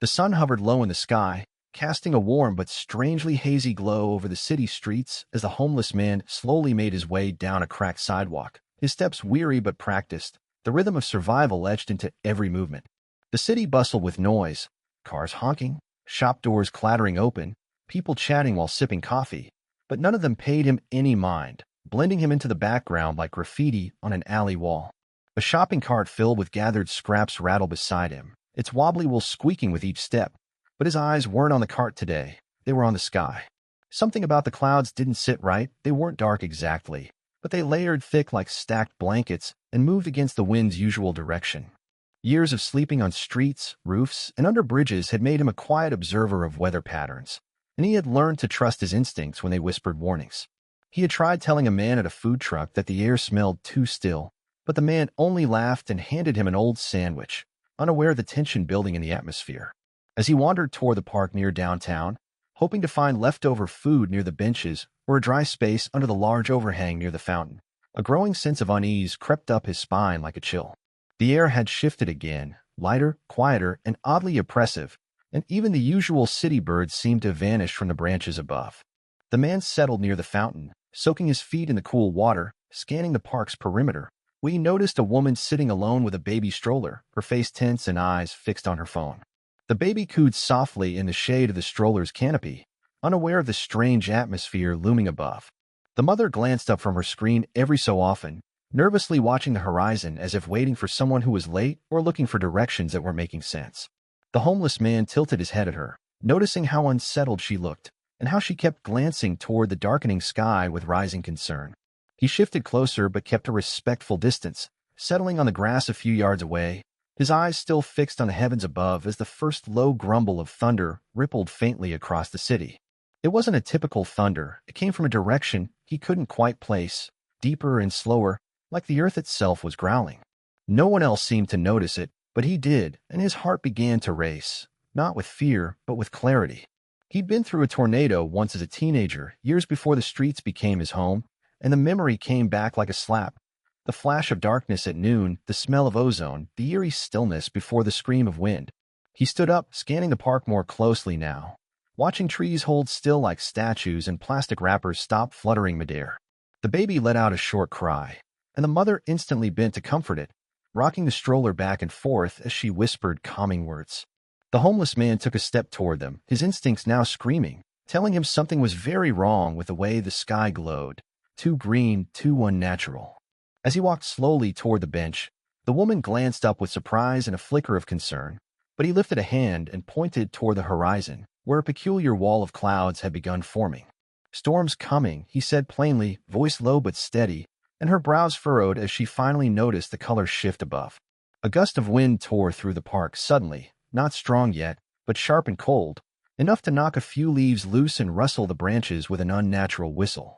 The sun hovered low in the sky, casting a warm but strangely hazy glow over the city streets as the homeless man slowly made his way down a cracked sidewalk, his steps weary but practiced, the rhythm of survival etched into every movement. The city bustled with noise, cars honking, shop doors clattering open, people chatting while sipping coffee, but none of them paid him any mind, blending him into the background like graffiti on an alley wall. A shopping cart filled with gathered scraps rattled beside him, its wobbly wheels squeaking with each step, but his eyes weren't on the cart today, they were on the sky. Something about the clouds didn't sit right, they weren't dark exactly, but they layered thick like stacked blankets and moved against the wind's usual direction. Years of sleeping on streets, roofs, and under bridges had made him a quiet observer of weather patterns, and he had learned to trust his instincts when they whispered warnings. He had tried telling a man at a food truck that the air smelled too still, but the man only laughed and handed him an old sandwich, unaware of the tension building in the atmosphere. As he wandered toward the park near downtown, hoping to find leftover food near the benches or a dry space under the large overhang near the fountain, a growing sense of unease crept up his spine like a chill. The air had shifted again, lighter, quieter, and oddly oppressive, and even the usual city birds seemed to have vanished from the branches above. The man settled near the fountain, soaking his feet in the cool water, scanning the park's perimeter, when he noticed a woman sitting alone with a baby stroller, her face tense and eyes fixed on her phone. The baby cooed softly in the shade of the stroller's canopy, unaware of the strange atmosphere looming above. The mother glanced up from her screen every so often, nervously watching the horizon as if waiting for someone who was late or looking for directions that weren't making sense. The homeless man tilted his head at her, noticing how unsettled she looked and how she kept glancing toward the darkening sky with rising concern. He shifted closer but kept a respectful distance, settling on the grass a few yards away, his eyes still fixed on the heavens above as the first low grumble of thunder rippled faintly across the city. It wasn't a typical thunder, it came from a direction he couldn't quite place, deeper and slower, like the earth itself was growling. No one else seemed to notice it, but he did, and his heart began to race, not with fear, but with clarity. He'd been through a tornado once as a teenager, years before the streets became his home, and the memory came back like a slap. The flash of darkness at noon, the smell of ozone, the eerie stillness before the scream of wind. He stood up, scanning the park more closely now, watching trees hold still like statues and plastic wrappers stop fluttering midair. The baby let out a short cry, and the mother instantly bent to comfort it, rocking the stroller back and forth as she whispered calming words. The homeless man took a step toward them, his instincts now screaming, telling him something was very wrong with the way the sky glowed, too green, too unnatural. As he walked slowly toward the bench, the woman glanced up with surprise and a flicker of concern, but he lifted a hand and pointed toward the horizon, where a peculiar wall of clouds had begun forming. "Storm's coming," he said plainly, voice low but steady, and her brows furrowed as she finally noticed the color shift above. A gust of wind tore through the park suddenly, not strong yet, but sharp and cold, enough to knock a few leaves loose and rustle the branches with an unnatural whistle.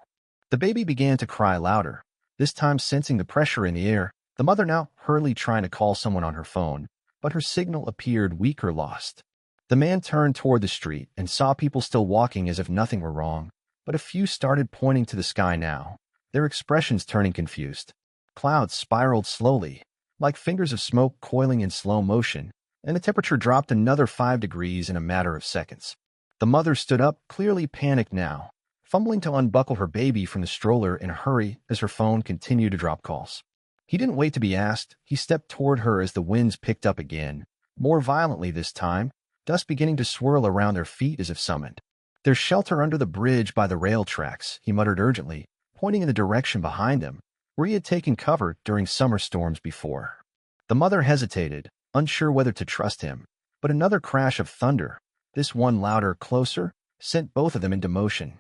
The baby began to cry louder, this time sensing the pressure in the air, the mother now hurriedly trying to call someone on her phone, but her signal appeared weak or lost. The man turned toward the street and saw people still walking as if nothing were wrong, but a few started pointing to the sky now, their expressions turning confused. Clouds spiraled slowly, like fingers of smoke coiling in slow motion, and the temperature dropped another 5 degrees in a matter of seconds. The mother stood up, clearly panicked now, fumbling to unbuckle her baby from the stroller in a hurry as her phone continued to drop calls. He didn't wait to be asked. He stepped toward her as the winds picked up again, more violently this time, dust beginning to swirl around their feet as if summoned. "There's shelter under the bridge by the rail tracks," he muttered urgently, pointing in the direction behind him, where he had taken cover during summer storms before. The mother hesitated, unsure whether to trust him, but another crash of thunder, this one louder, closer, sent both of them into motion.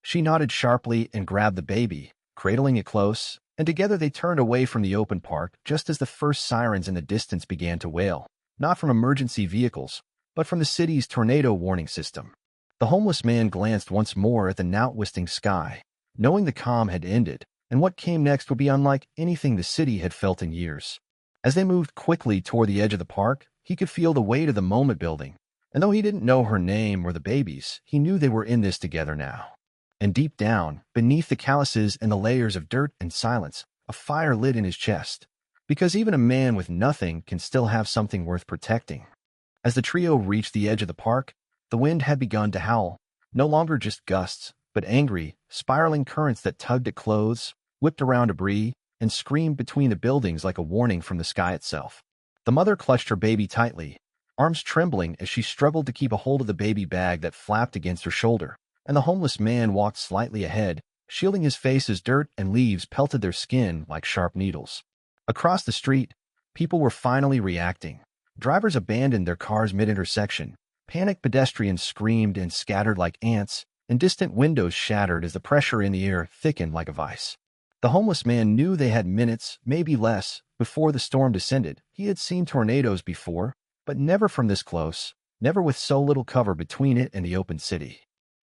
She nodded sharply and grabbed the baby, cradling it close, and together they turned away from the open park just as the first sirens in the distance began to wail, not from emergency vehicles, but from the city's tornado warning system. The homeless man glanced once more at the now-twisting sky, knowing the calm had ended, and what came next would be unlike anything the city had felt in years. As they moved quickly toward the edge of the park, he could feel the weight of the moment building, and though he didn't know her name or the baby's, he knew they were in this together now. And deep down, beneath the calluses and the layers of dirt and silence, a fire lit in his chest, because even a man with nothing can still have something worth protecting. As the trio reached the edge of the park, the wind had begun to howl, no longer just gusts, but angry, spiraling currents that tugged at clothes, whipped around debris, and screamed between the buildings like a warning from the sky itself. The mother clutched her baby tightly, arms trembling as she struggled to keep a hold of the baby bag that flapped against her shoulder, and the homeless man walked slightly ahead, shielding his face as dirt and leaves pelted their skin like sharp needles. Across the street, people were finally reacting. Drivers abandoned their cars mid-intersection. Panicked pedestrians screamed and scattered like ants, and distant windows shattered as the pressure in the air thickened like a vice. The homeless man knew they had minutes, maybe less, before the storm descended. He had seen tornadoes before, but never from this close, never with so little cover between it and the open city.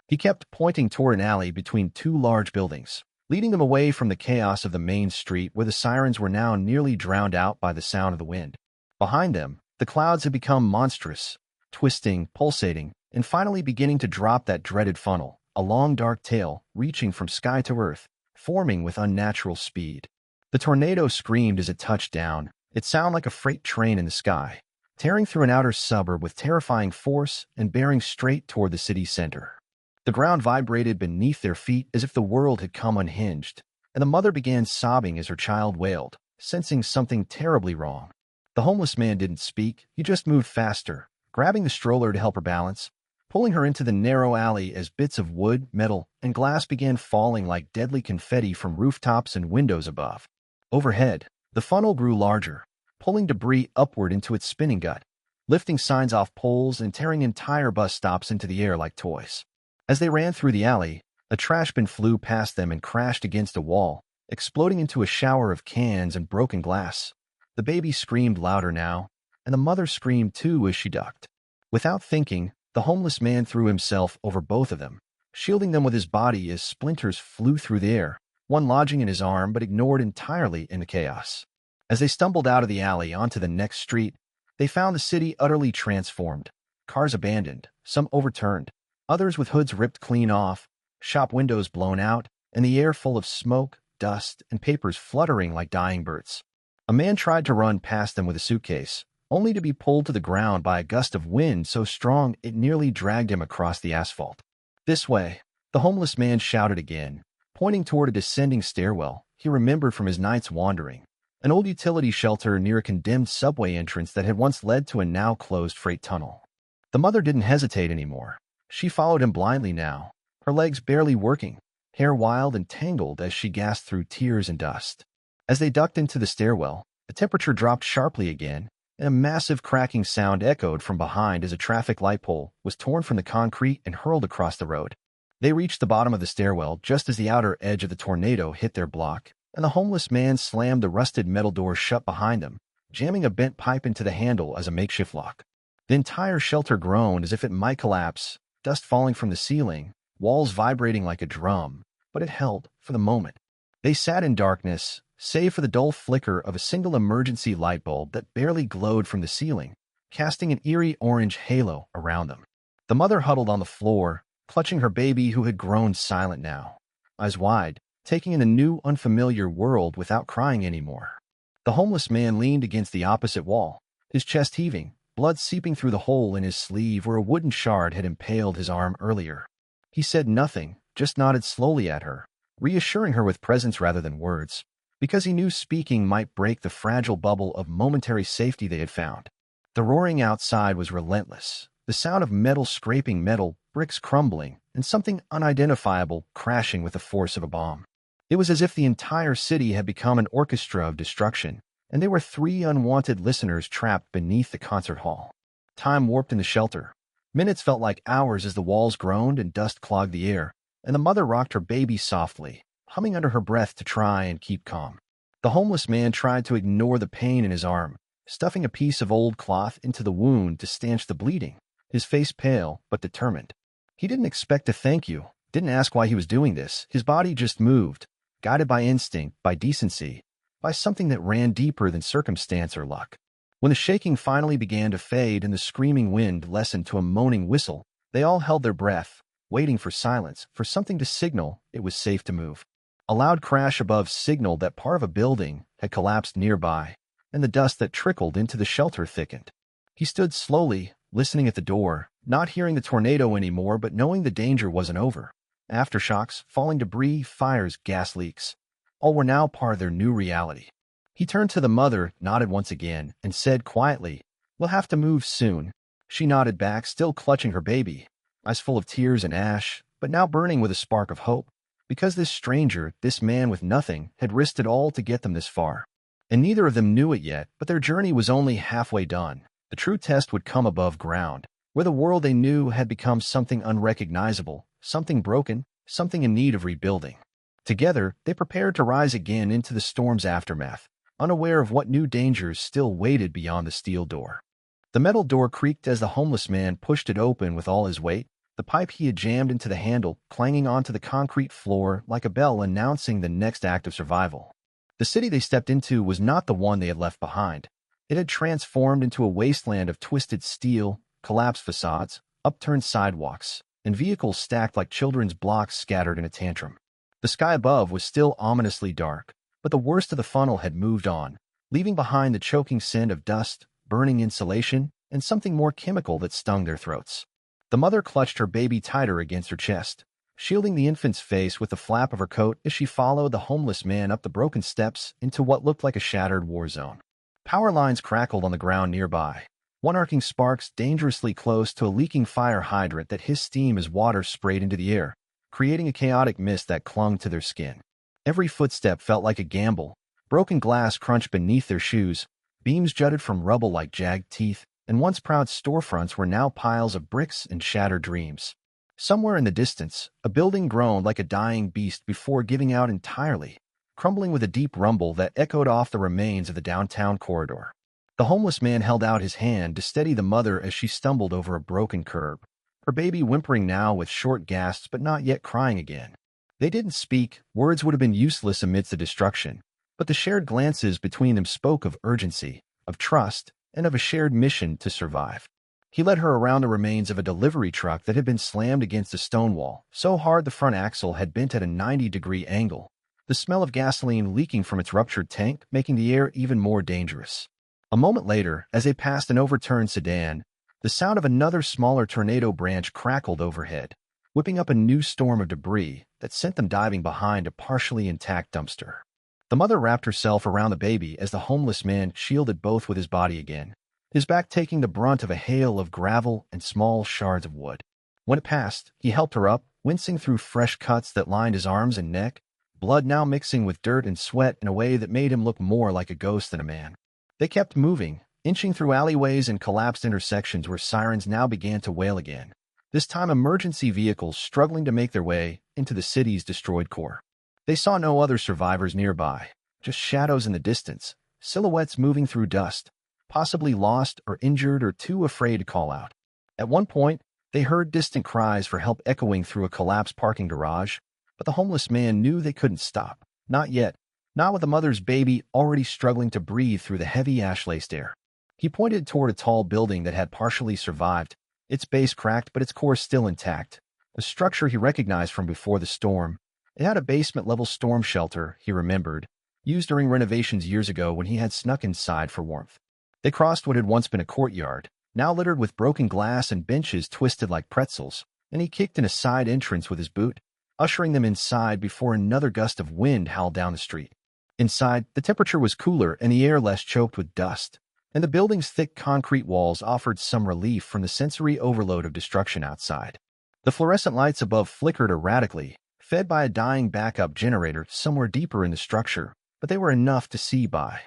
He kept pointing toward an alley between two large buildings, leading them away from the chaos of the main street where the sirens were now nearly drowned out by the sound of the wind. Behind them, the clouds had become monstrous, twisting, pulsating, and finally beginning to drop that dreaded funnel, a long dark tail reaching from sky to earth, forming with unnatural speed. The tornado screamed as it touched down, it sounded like a freight train in the sky, tearing through an outer suburb with terrifying force and bearing straight toward the city center. The ground vibrated beneath their feet as if the world had come unhinged, and the mother began sobbing as her child wailed, sensing something terribly wrong. The homeless man didn't speak, he just moved faster, grabbing the stroller to help her balance, pulling her into the narrow alley as bits of wood, metal, and glass began falling like deadly confetti from rooftops and windows above. Overhead, the funnel grew larger, pulling debris upward into its spinning gut, lifting signs off poles and tearing entire bus stops into the air like toys. As they ran through the alley, a trash bin flew past them and crashed against a wall, exploding into a shower of cans and broken glass. The baby screamed louder now, and the mother screamed too as she ducked. Without thinking, the homeless man threw himself over both of them, shielding them with his body as splinters flew through the air, one lodging in his arm but ignored entirely in the chaos. As they stumbled out of the alley onto the next street, they found the city utterly transformed, cars abandoned, some overturned, others with hoods ripped clean off, shop windows blown out, and the air full of smoke, dust, and papers fluttering like dying birds. A man tried to run past them with a suitcase, only to be pulled to the ground by a gust of wind so strong it nearly dragged him across the asphalt. "This way," the homeless man shouted again, pointing toward a descending stairwell he remembered from his night's wandering, an old utility shelter near a condemned subway entrance that had once led to a now-closed freight tunnel. The mother didn't hesitate anymore. She followed him blindly now, her legs barely working, hair wild and tangled as she gasped through tears and dust. As they ducked into the stairwell, the temperature dropped sharply again, and a massive cracking sound echoed from behind as a traffic light pole was torn from the concrete and hurled across the road. They reached the bottom of the stairwell just as the outer edge of the tornado hit their block, and the homeless man slammed the rusted metal door shut behind them, jamming a bent pipe into the handle as a makeshift lock. The entire shelter groaned as if it might collapse, dust falling from the ceiling, walls vibrating like a drum, but it held for the moment. They sat in darkness, save for the dull flicker of a single emergency light bulb that barely glowed from the ceiling, casting an eerie orange halo around them. The mother huddled on the floor, clutching her baby who had grown silent now, eyes wide, taking in the new, unfamiliar world without crying anymore. The homeless man leaned against the opposite wall, his chest heaving, blood seeping through the hole in his sleeve where a wooden shard had impaled his arm earlier. He said nothing, just nodded slowly at her, reassuring her with presence rather than words, because he knew speaking might break the fragile bubble of momentary safety they had found. The roaring outside was relentless, the sound of metal scraping metal, bricks crumbling, and something unidentifiable crashing with the force of a bomb. It was as if the entire city had become an orchestra of destruction, and they were three unwanted listeners trapped beneath the concert hall. Time warped in the shelter. Minutes felt like hours as the walls groaned and dust clogged the air, and the mother rocked her baby softly, humming under her breath to try and keep calm. The homeless man tried to ignore the pain in his arm, stuffing a piece of old cloth into the wound to stanch the bleeding, his face pale but determined. He didn't expect to thank you, didn't ask why he was doing this. His body just moved, guided by instinct, by decency, by something that ran deeper than circumstance or luck. When the shaking finally began to fade and the screaming wind lessened to a moaning whistle, they all held their breath, waiting for silence, for something to signal it was safe to move. A loud crash above signaled that part of a building had collapsed nearby, and the dust that trickled into the shelter thickened. He stood slowly, listening at the door, not hearing the tornado anymore but knowing the danger wasn't over. Aftershocks, falling debris, fires, gas leaks. All were now part of their new reality. He turned to the mother, nodded once again, and said quietly, "We'll have to move soon." She nodded back, still clutching her baby, eyes full of tears and ash, but now burning with a spark of hope. Because this stranger, this man with nothing, had risked it all to get them this far. And neither of them knew it yet, but their journey was only halfway done. The true test would come above ground, where the world they knew had become something unrecognizable, something broken, something in need of rebuilding. Together, they prepared to rise again into the storm's aftermath, unaware of what new dangers still waited beyond the steel door. The metal door creaked as the homeless man pushed it open with all his weight, the pipe he had jammed into the handle clanging onto the concrete floor like a bell announcing the next act of survival. The city they stepped into was not the one they had left behind. It had transformed into a wasteland of twisted steel, collapsed facades, upturned sidewalks, and vehicles stacked like children's blocks scattered in a tantrum. The sky above was still ominously dark, but the worst of the funnel had moved on, leaving behind the choking scent of dust, burning insulation, and something more chemical that stung their throats. The mother clutched her baby tighter against her chest, shielding the infant's face with the flap of her coat as she followed the homeless man up the broken steps into what looked like a shattered war zone. Power lines crackled on the ground nearby, one arcing sparks dangerously close to a leaking fire hydrant that hissed steam as water sprayed into the air, creating a chaotic mist that clung to their skin. Every footstep felt like a gamble. Broken glass crunched beneath their shoes, beams jutted from rubble like jagged teeth, and once proud storefronts were now piles of bricks and shattered dreams. Somewhere in the distance, a building groaned like a dying beast before giving out entirely, crumbling with a deep rumble that echoed off the remains of the downtown corridor. The homeless man held out his hand to steady the mother as she stumbled over a broken curb, her baby whimpering now with short gasps but not yet crying again. They didn't speak, words would have been useless amidst the destruction, but the shared glances between them spoke of urgency, of trust, and of a shared mission to survive. He led her around the remains of a delivery truck that had been slammed against a stone wall, so hard the front axle had bent at a 90-degree angle, the smell of gasoline leaking from its ruptured tank making the air even more dangerous. A moment later, as they passed an overturned sedan, the sound of another smaller tornado branch crackled overhead, whipping up a new storm of debris that sent them diving behind a partially intact dumpster. The mother wrapped herself around the baby as the homeless man shielded both with his body again, his back taking the brunt of a hail of gravel and small shards of wood. When it passed, he helped her up, wincing through fresh cuts that lined his arms and neck, blood now mixing with dirt and sweat in a way that made him look more like a ghost than a man. They kept moving, inching through alleyways and collapsed intersections where sirens now began to wail again, this time emergency vehicles struggling to make their way into the city's destroyed core. They saw no other survivors nearby, just shadows in the distance, silhouettes moving through dust, possibly lost or injured or too afraid to call out. At one point, they heard distant cries for help echoing through a collapsed parking garage, but the homeless man knew they couldn't stop. Not yet, not with the mother's baby already struggling to breathe through the heavy ash-laced air. He pointed toward a tall building that had partially survived, its base cracked but its core still intact, a structure he recognized from before the storm. It had a basement-level storm shelter, he remembered, used during renovations years ago when he had snuck inside for warmth. They crossed what had once been a courtyard, now littered with broken glass and benches twisted like pretzels, and he kicked in a side entrance with his boot, ushering them inside before another gust of wind howled down the street. Inside, the temperature was cooler and the air less choked with dust, and the building's thick concrete walls offered some relief from the sensory overload of destruction outside. The fluorescent lights above flickered erratically, fed by a dying backup generator somewhere deeper in the structure, but they were enough to see by.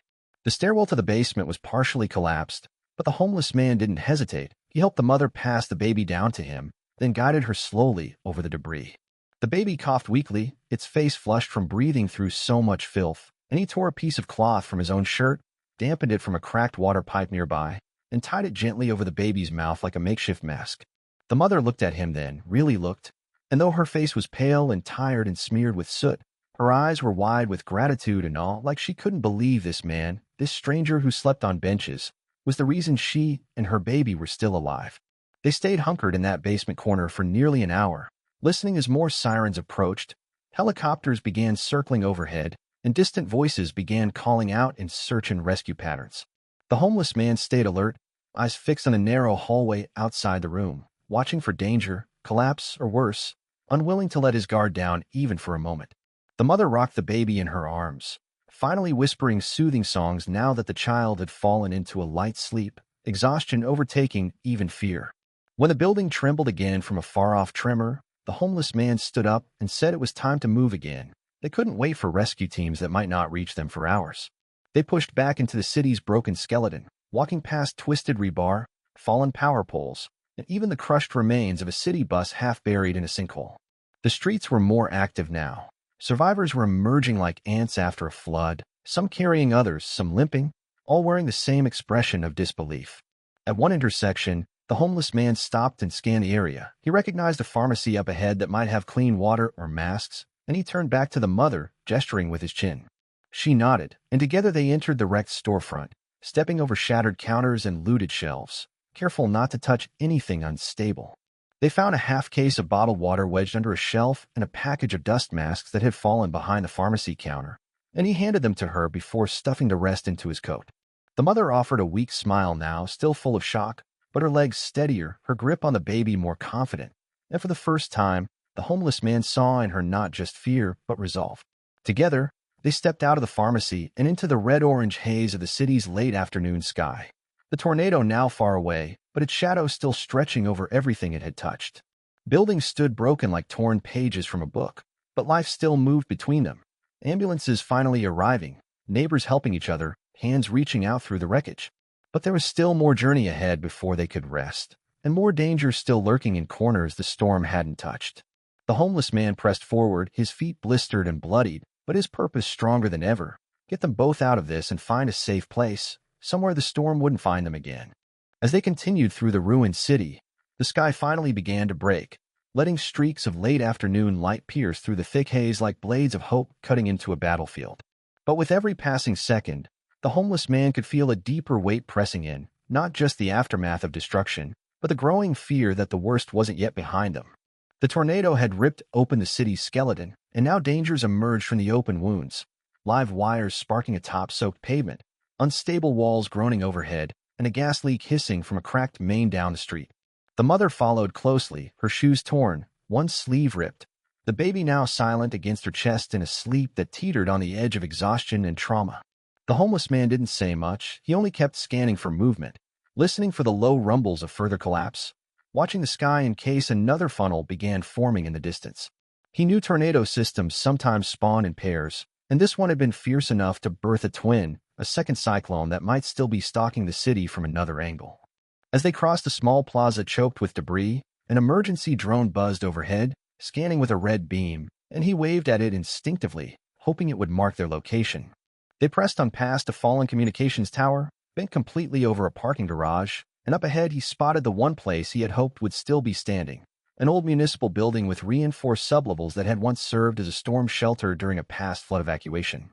The stairwell to the basement was partially collapsed, but the homeless man didn't hesitate. He helped the mother pass the baby down to him, then guided her slowly over the debris. The baby coughed weakly, its face flushed from breathing through so much filth, and he tore a piece of cloth from his own shirt, dampened it from a cracked water pipe nearby, and tied it gently over the baby's mouth like a makeshift mask. The mother looked at him then, really looked, and though her face was pale and tired and smeared with soot, her eyes were wide with gratitude and awe, like she couldn't believe this man, this stranger who slept on benches, was the reason she and her baby were still alive. They stayed hunkered in that basement corner for nearly an hour, listening as more sirens approached, helicopters began circling overhead, and distant voices began calling out in search and rescue patterns. The homeless man stayed alert, eyes fixed on the narrow hallway outside the room, watching for danger, collapse, or worse, unwilling to let his guard down even for a moment. The mother rocked the baby in her arms, finally whispering soothing songs now that the child had fallen into a light sleep, exhaustion overtaking even fear. When the building trembled again from a far-off tremor, the homeless man stood up and said it was time to move again. They couldn't wait for rescue teams that might not reach them for hours. They pushed back into the city's broken skeleton, walking past twisted rebar, fallen power poles, and even the crushed remains of a city bus half buried in a sinkhole. The streets were more active now. Survivors were emerging like ants after a flood, some carrying others, some limping, all wearing the same expression of disbelief. At one intersection, the homeless man stopped and scanned the area. He recognized a pharmacy up ahead that might have clean water or masks, and he turned back to the mother, gesturing with his chin. She nodded, and together they entered the wrecked storefront, stepping over shattered counters and looted shelves, careful not to touch anything unstable. They found a half case of bottled water wedged under a shelf and a package of dust masks that had fallen behind the pharmacy counter, and he handed them to her before stuffing the rest into his coat. The mother offered a weak smile now, still full of shock, but her legs steadier, her grip on the baby more confident, and for the first time, the homeless man saw in her not just fear, but resolve. Together, they stepped out of the pharmacy and into the red-orange haze of the city's late afternoon sky. The tornado now far away, but its shadow still stretching over everything it had touched. Buildings stood broken like torn pages from a book, but life still moved between them. Ambulances finally arriving, neighbors helping each other, hands reaching out through the wreckage. But there was still more journey ahead before they could rest, and more danger still lurking in corners the storm hadn't touched. The homeless man pressed forward, his feet blistered and bloodied, but his purpose stronger than ever. Get them both out of this and find a safe place, somewhere the storm wouldn't find them again. As they continued through the ruined city, the sky finally began to break, letting streaks of late afternoon light pierce through the thick haze like blades of hope cutting into a battlefield. But with every passing second, the homeless man could feel a deeper weight pressing in, not just the aftermath of destruction, but the growing fear that the worst wasn't yet behind them. The tornado had ripped open the city's skeleton, and now dangers emerged from the open wounds. Live wires sparking atop soaked pavement, unstable walls groaning overhead, and a gas leak hissing from a cracked main down the street. The mother followed closely, her shoes torn, one sleeve ripped, the baby now silent against her chest in a sleep that teetered on the edge of exhaustion and trauma. The homeless man didn't say much, he only kept scanning for movement, listening for the low rumbles of further collapse, watching the sky in case another funnel began forming in the distance. He knew tornado systems sometimes spawn in pairs, and this one had been fierce enough to birth a twin, a second cyclone that might still be stalking the city from another angle. As they crossed a small plaza choked with debris, an emergency drone buzzed overhead, scanning with a red beam, and he waved at it instinctively, hoping it would mark their location. They pressed on past a fallen communications tower, bent completely over a parking garage, and up ahead he spotted the one place he had hoped would still be standing, an old municipal building with reinforced sublevels that had once served as a storm shelter during a past flood evacuation.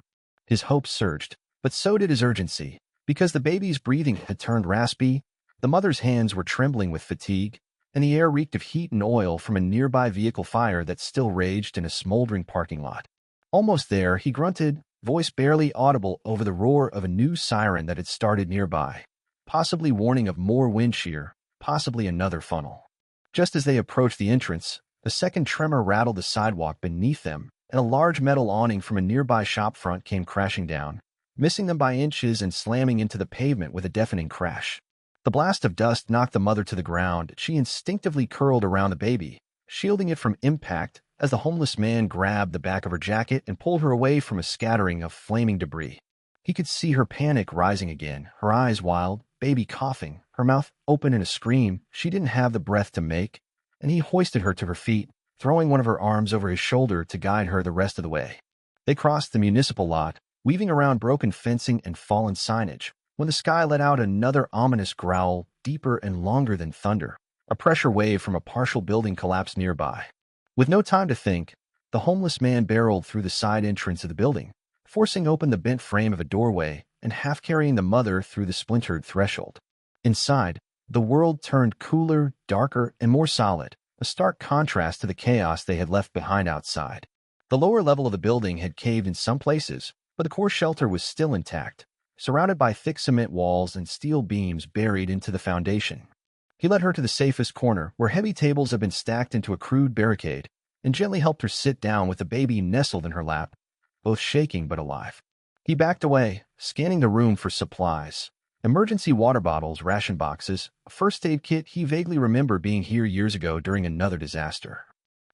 His hopes surged, but so did his urgency, because the baby's breathing had turned raspy, the mother's hands were trembling with fatigue, and the air reeked of heat and oil from a nearby vehicle fire that still raged in a smoldering parking lot. Almost there, he grunted, voice barely audible over the roar of a new siren that had started nearby, possibly warning of more wind shear, possibly another funnel. Just as they approached the entrance, a second tremor rattled the sidewalk beneath them, and a large metal awning from a nearby shop front came crashing down, missing them by inches and slamming into the pavement with a deafening crash. The blast of dust knocked the mother to the ground. She instinctively curled around the baby, shielding it from impact as the homeless man grabbed the back of her jacket and pulled her away from a scattering of flaming debris. He could see her panic rising again, her eyes wild, baby coughing, her mouth open in a scream she didn't have the breath to make, and he hoisted her to her feet, throwing one of her arms over his shoulder to guide her the rest of the way. They crossed the municipal lot, weaving around broken fencing and fallen signage, when the sky let out another ominous growl, deeper and longer than thunder. A pressure wave from a partial building collapsed nearby. With no time to think, the homeless man barreled through the side entrance of the building, forcing open the bent frame of a doorway and half carrying the mother through the splintered threshold. Inside, the world turned cooler, darker, and more solid, a stark contrast to the chaos they had left behind outside. The lower level of the building had caved in some places, but the core shelter was still intact, surrounded by thick cement walls and steel beams buried into the foundation. He led her to the safest corner, where heavy tables had been stacked into a crude barricade, and gently helped her sit down with the baby nestled in her lap, both shaking but alive. He backed away, scanning the room for supplies. Emergency water bottles, ration boxes, a first aid kit he vaguely remembered being here years ago during another disaster.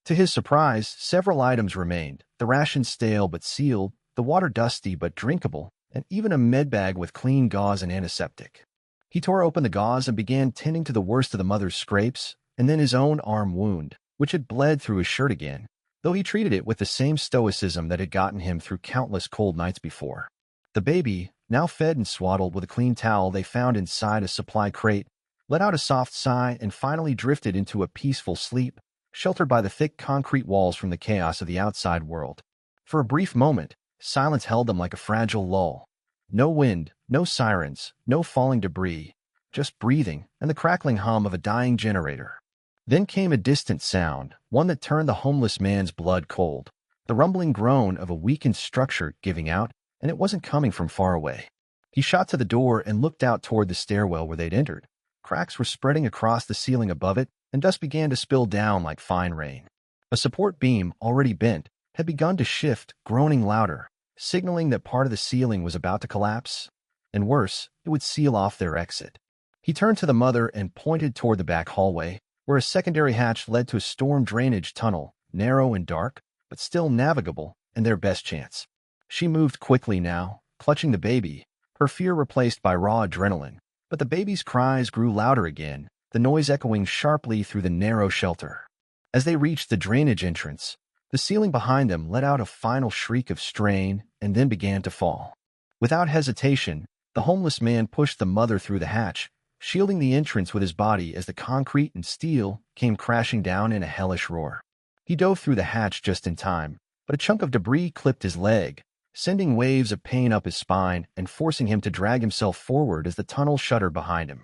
To his surprise, several items remained, the rations stale but sealed, the water dusty but drinkable, and even a med bag with clean gauze and antiseptic. He tore open the gauze and began tending to the worst of the mother's scrapes, and then his own arm wound, which had bled through his shirt again, though he treated it with the same stoicism that had gotten him through countless cold nights before. The baby, now fed and swaddled with a clean towel they found inside a supply crate, let out a soft sigh and finally drifted into a peaceful sleep, sheltered by the thick concrete walls from the chaos of the outside world. For a brief moment, silence held them like a fragile lull. No wind, no sirens, no falling debris, just breathing and the crackling hum of a dying generator. Then came a distant sound, one that turned the homeless man's blood cold, the rumbling groan of a weakened structure giving out, and it wasn't coming from far away. He shot to the door and looked out toward the stairwell where they'd entered. Cracks were spreading across the ceiling above it, and dust began to spill down like fine rain. A support beam, already bent, had begun to shift, groaning louder, signaling that part of the ceiling was about to collapse, and worse, it would seal off their exit. He turned to the mother and pointed toward the back hallway, where a secondary hatch led to a storm drainage tunnel, narrow and dark, but still navigable, and their best chance. She moved quickly now, clutching the baby, her fear replaced by raw adrenaline, but the baby's cries grew louder again, the noise echoing sharply through the narrow shelter. As they reached the drainage entrance, the ceiling behind them let out a final shriek of strain and then began to fall. Without hesitation, the homeless man pushed the mother through the hatch, shielding the entrance with his body as the concrete and steel came crashing down in a hellish roar. He dove through the hatch just in time, but a chunk of debris clipped his leg, sending waves of pain up his spine and forcing him to drag himself forward as the tunnel shuttered behind him.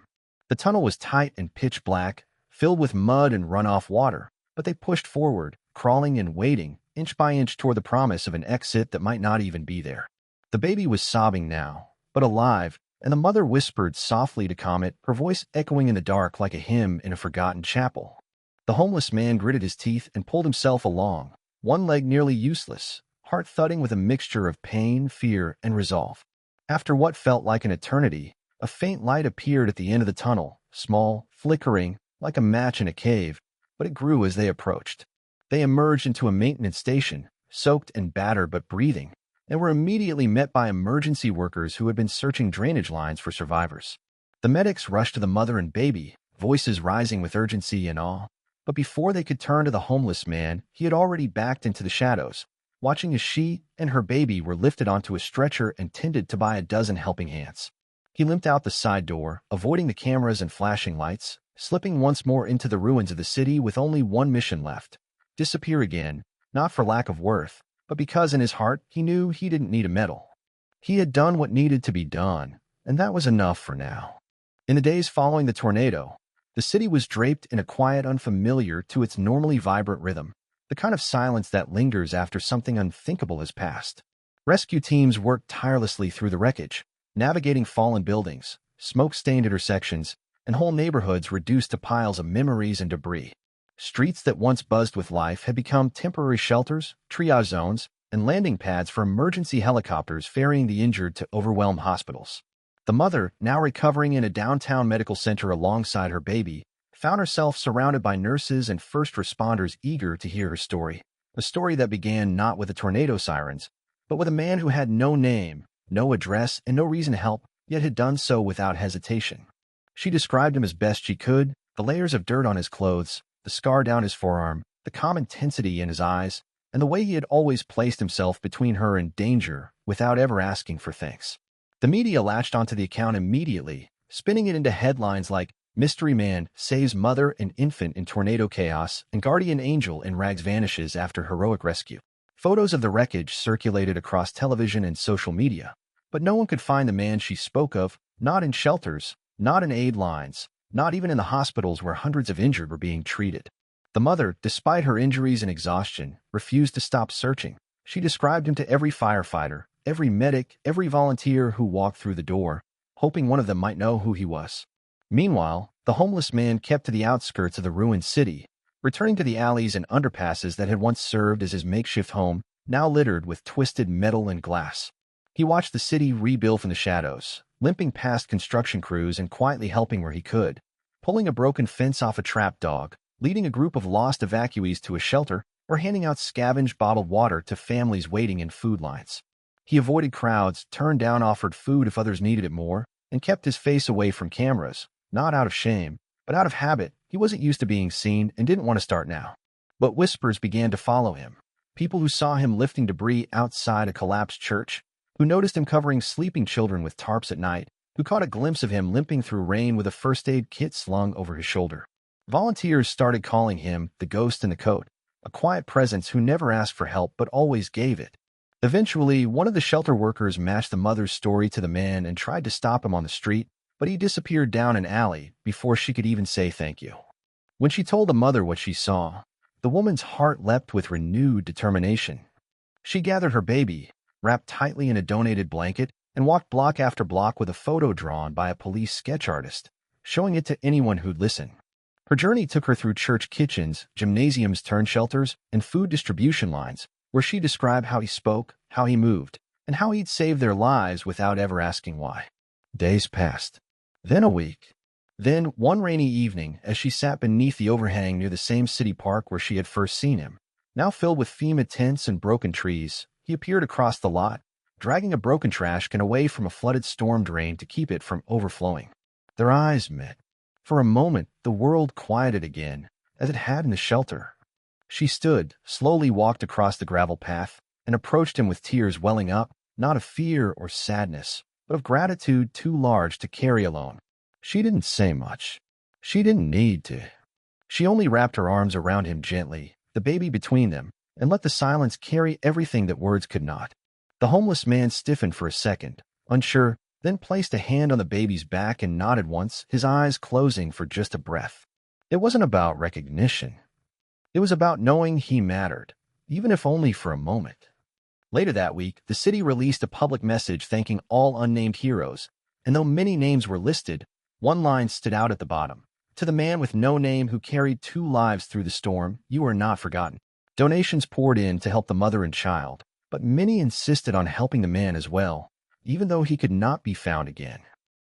The tunnel was tight and pitch black, filled with mud and runoff water, but they pushed forward, crawling and wading, inch by inch toward the promise of an exit that might not even be there. The baby was sobbing now, but alive, and the mother whispered softly to calm it, her voice echoing in the dark like a hymn in a forgotten chapel. The homeless man gritted his teeth and pulled himself along, one leg nearly useless, heart thudding with a mixture of pain, fear, and resolve. After what felt like an eternity, a faint light appeared at the end of the tunnel, small, flickering, like a match in a cave, but it grew as they approached. They emerged into a maintenance station, soaked and battered but breathing, and were immediately met by emergency workers who had been searching drainage lines for survivors. The medics rushed to the mother and baby, voices rising with urgency and awe, but before they could turn to the homeless man, he had already backed into the shadows, watching as she and her baby were lifted onto a stretcher and tended to by a dozen helping hands. He limped out the side door, avoiding the cameras and flashing lights, slipping once more into the ruins of the city with only one mission left: disappear again, not for lack of worth, but because in his heart he knew he didn't need a medal. He had done what needed to be done, and that was enough for now. In the days following the tornado, the city was draped in a quiet unfamiliar to its normally vibrant rhythm, the kind of silence that lingers after something unthinkable has passed. Rescue teams worked tirelessly through the wreckage, navigating fallen buildings, smoke-stained intersections, and whole neighborhoods reduced to piles of memories and debris. Streets that once buzzed with life had become temporary shelters, triage zones, and landing pads for emergency helicopters ferrying the injured to overwhelmed hospitals. The mother, now recovering in a downtown medical center alongside her baby, found herself surrounded by nurses and first responders eager to hear her story, a story that began not with the tornado sirens, but with a man who had no name, no address, and no reason to help, yet had done so without hesitation. She described him as best she could, the layers of dirt on his clothes, the scar down his forearm, the calm intensity in his eyes, and the way he had always placed himself between her and danger without ever asking for thanks. The media latched onto the account immediately, spinning it into headlines like "Mystery Man Saves Mother and Infant in Tornado Chaos" and "Guardian Angel in Rags Vanishes After Heroic Rescue." Photos of the wreckage circulated across television and social media, but no one could find the man she spoke of, not in shelters, not in aid lines, not even in the hospitals where hundreds of injured were being treated. The mother, despite her injuries and exhaustion, refused to stop searching. She described him to every firefighter, every medic, every volunteer who walked through the door, hoping one of them might know who he was. Meanwhile, the homeless man kept to the outskirts of the ruined city, returning to the alleys and underpasses that had once served as his makeshift home, now littered with twisted metal and glass. He watched the city rebuild from the shadows, limping past construction crews and quietly helping where he could, pulling a broken fence off a trapped dog, leading a group of lost evacuees to a shelter, or handing out scavenged bottled water to families waiting in food lines. He avoided crowds, turned down offered food if others needed it more, and kept his face away from cameras, not out of shame, but out of habit. He wasn't used to being seen and didn't want to start now. But whispers began to follow him. People who saw him lifting debris outside a collapsed church, who noticed him covering sleeping children with tarps at night, who caught a glimpse of him limping through rain with a first aid kit slung over his shoulder. Volunteers started calling him the ghost in the coat, a quiet presence who never asked for help but always gave it. Eventually, one of the shelter workers matched the mother's story to the man and tried to stop him on the street, but he disappeared down an alley before she could even say thank you. When she told the mother what she saw, the woman's heart leapt with renewed determination. She gathered her baby, wrapped tightly in a donated blanket, and walked block after block with a photo drawn by a police sketch artist, showing it to anyone who'd listen. Her journey took her through church kitchens, gymnasiums turned shelters, and food distribution lines, where she described how he spoke, how he moved, and how he'd saved their lives without ever asking why. Days passed. Then a week. Then, one rainy evening, as she sat beneath the overhang near the same city park where she had first seen him, now filled with FEMA tents and broken trees, he appeared across the lot, dragging a broken trash can away from a flooded storm drain to keep it from overflowing. Their eyes met. For a moment, the world quieted again, as it had in the shelter. She stood, slowly walked across the gravel path, and approached him with tears welling up, not of fear or sadness, but of gratitude too large to carry alone. She didn't say much. She didn't need to. She only wrapped her arms around him gently, the baby between them, and let the silence carry everything that words could not. The homeless man stiffened for a second, unsure, then placed a hand on the baby's back and nodded once, his eyes closing for just a breath. It wasn't about recognition. It was about knowing he mattered, even if only for a moment. Later that week, the city released a public message thanking all unnamed heroes, and though many names were listed, one line stood out at the bottom. To the man with no name who carried 2 lives through the storm, you are not forgotten. Donations poured in to help the mother and child, but many insisted on helping the man as well, even though he could not be found again.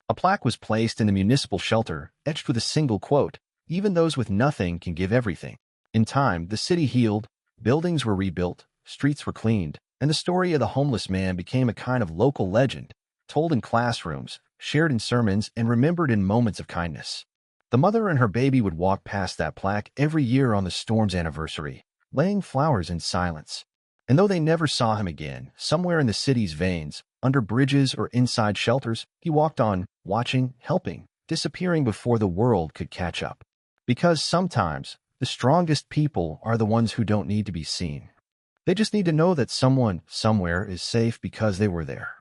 A plaque was placed in the municipal shelter, etched with a single quote, "Even those with nothing can give everything." In time, the city healed, buildings were rebuilt, streets were cleaned, and the story of the homeless man became a kind of local legend, told in classrooms, shared in sermons, and remembered in moments of kindness. The mother and her baby would walk past that plaque every year on the storm's anniversary, laying flowers in silence. And though they never saw him again, somewhere in the city's veins, under bridges or inside shelters, he walked on, watching, helping, disappearing before the world could catch up. Because sometimes, the strongest people are the ones who don't need to be seen. They just need to know that someone, somewhere, is safe because they were there.